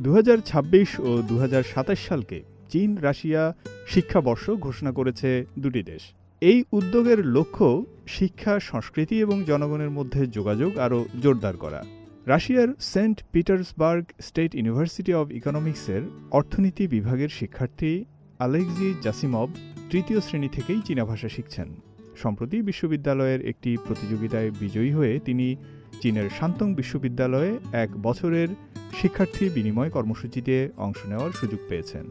2026 ও 2027 সালকে চীন রাশিয়া শিক্ষাবর্ষ ঘোষণা করেছে দুটি দেশ। এই উদ্যোগের লক্ষ্য শিক্ষা, সংস্কৃতি এবং জনগণের মধ্যে যোগাযোগ আরও জোরদার করা। রাশিয়ার Saint Petersburg State University of ইকোনমিক্সের অর্থনীতি বিভাগের শিক্ষার্থী আলেক্সি জাসিমভ তৃতীয় শ্রেণী থেকেই চীনা ভাষা শিখছেন। সম্প্রতি বিশ্ববিদ্যালয়ের একটি প্রতিযোগিতায় বিজয়ী হয়ে তিনি চীনের শান্তং বিশ্ববিদ্যালয়ে 1 বছরের শিক্ষার্থী বিনিময় কর্মসূচিতে অংশ নেওয়ার সুযোগ পেয়েছেন।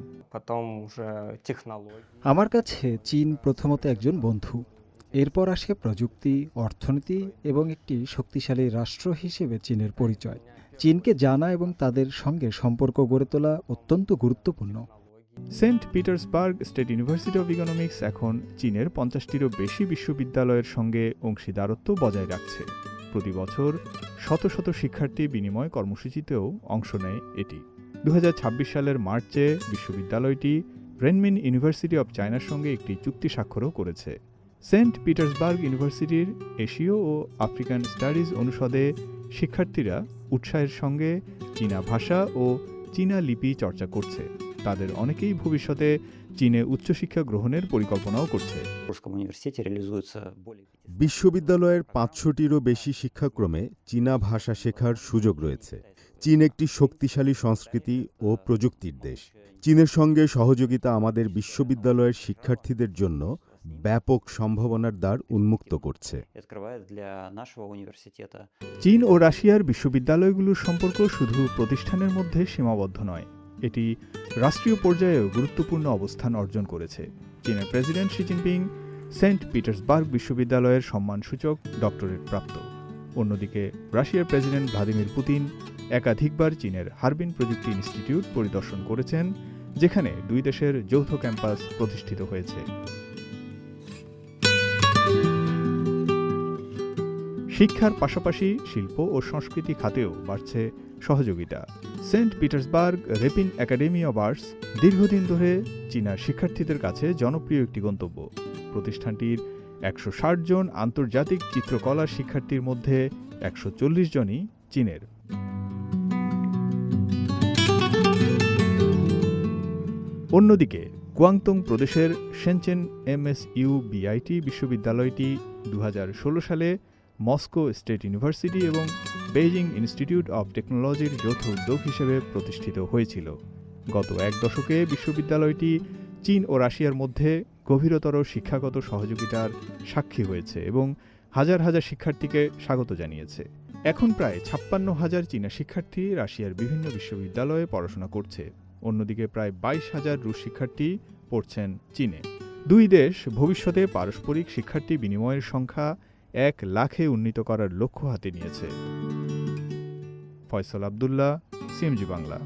আমার কাছে চীন প্রথমত একজন বন্ধু, এরপর আসে প্রযুক্তি, অর্থনীতি এবং একটি শক্তিশালী রাষ্ট্র হিসেবে চীনের পরিচয়। চীনকে জানা এবং তাদের সঙ্গে সম্পর্ক গড়ে তোলা অত্যন্ত গুরুত্বপূর্ণ। Saint Petersburg State University of Economics এখন চীনের 50টিরও বেশি বিশ্ববিদ্যালয়ের সঙ্গে অংশীদারত্ব বজায় রাখছে। প্রতি বছর শত শত শিক্ষার্থী বিনিময় কর্মসূচিতেও অংশ নেয় এটি। 2026 সালের মার্চে বিশ্ববিদ্যালয়টি রেনমিন ইউনিভার্সিটি অব চায়নার সঙ্গে একটি চুক্তি স্বাক্ষরও করেছে। সেন্ট পিটার্সবার্গ ইউনিভার্সিটির এশীয় ও আফ্রিকান স্টাডিজ অনুষদে শিক্ষার্থীরা উৎসাহের সঙ্গে চীনা ভাষা ও চীনা লিপি চর্চা করছে। তাদের অনেকেই ভবিষ্যতে চীনে উচ্চশিক্ষা গ্রহণের পরিকল্পনাও করছে। বিশ্ববিদ্যালয়ের 500টিরও বেশি শিক্ষাক্রমে চীনা ভাষা শেখার সুযোগ রয়েছে। চীন একটি শক্তিশালী সংস্কৃতি ও প্রযুক্তির দেশ। চীনের সঙ্গে সহযোগিতা আমাদের বিশ্ববিদ্যালয়ের শিক্ষার্থীদের জন্য ব্যাপক সম্ভাবনার দ্বার উন্মুক্ত করছে। চীন ও রাশিয়ার বিশ্ববিদ্যালয়গুলোর সম্পর্ক শুধু প্রতিষ্ঠানের মধ্যে সীমাবদ্ধ নয়, এটি রাষ্ট্রীয় পর্যায়েও গুরুত্বপূর্ণ অবস্থান অর্জন করেছে। চীনের president Xi Jinping Saint Petersburg বিশ্ববিদ্যালয়ের সম্মানসূচক ডক্টরেট প্রাপ্ত। অন্যদিকে রাশিয়ার প্রেসিডেন্ট ভ্লাদিমির পুতিন একাধিকবার চীনের হারবিন প্রযুক্তি ইনস্টিটিউট পরিদর্শন করেছেন, যেখানে দুই দেশের যৌথ ক্যাম্পাস প্রতিষ্ঠিত হয়েছে। শিক্ষার পাশাপাশি শিল্প ও সংস্কৃতি খাতেও বাড়ছে সহযোগিতা। Saint Petersburg Repin Academy of Arts দীর্ঘদিন ধরে চীনা শিক্ষার্থীদের কাছে জনপ্রিয় একটি গন্তব্য। প্রতিষ্ঠানটির 160 জন আন্তর্জাতিক চিত্রকলা শিক্ষার্থীর মধ্যে 140 জনই চীনের। অন্যদিকে গুয়াংতং প্রদেশের শেনচেন MSU-BIT বিশ্ববিদ্যালয়টি 2016 সালে মস্কো স্টেট ইউনিভার্সিটি এবং বেইজিং ইনস্টিটিউট অব টেকনোলজির যৌথ উদ্যোগ হিসেবে প্রতিষ্ঠিত হয়েছিল। গত 1 দশকে বিশ্ববিদ্যালয়টি চীন ও রাশিয়ার মধ্যে গভীরতর শিক্ষাগত সহযোগিতার সাক্ষী হয়েছে এবং হাজার হাজার শিক্ষার্থীকে স্বাগত জানিয়েছে। এখন প্রায় 56,000 চীনা শিক্ষার্থী রাশিয়ার বিভিন্ন বিশ্ববিদ্যালয়ে পড়াশোনা করছে। অন্যদিকে প্রায় 22,000 রুশ শিক্ষার্থী পড়ছেন চীনে। দুই দেশ ভবিষ্যতে পারস্পরিক শিক্ষার্থী বিনিময়ের সংখ্যা 1 লাখে উন্নীত করার লক্ষ্য হাতে নিয়েছে। ফয়সাল আব্দুল্লাহ, CMG বাংলা।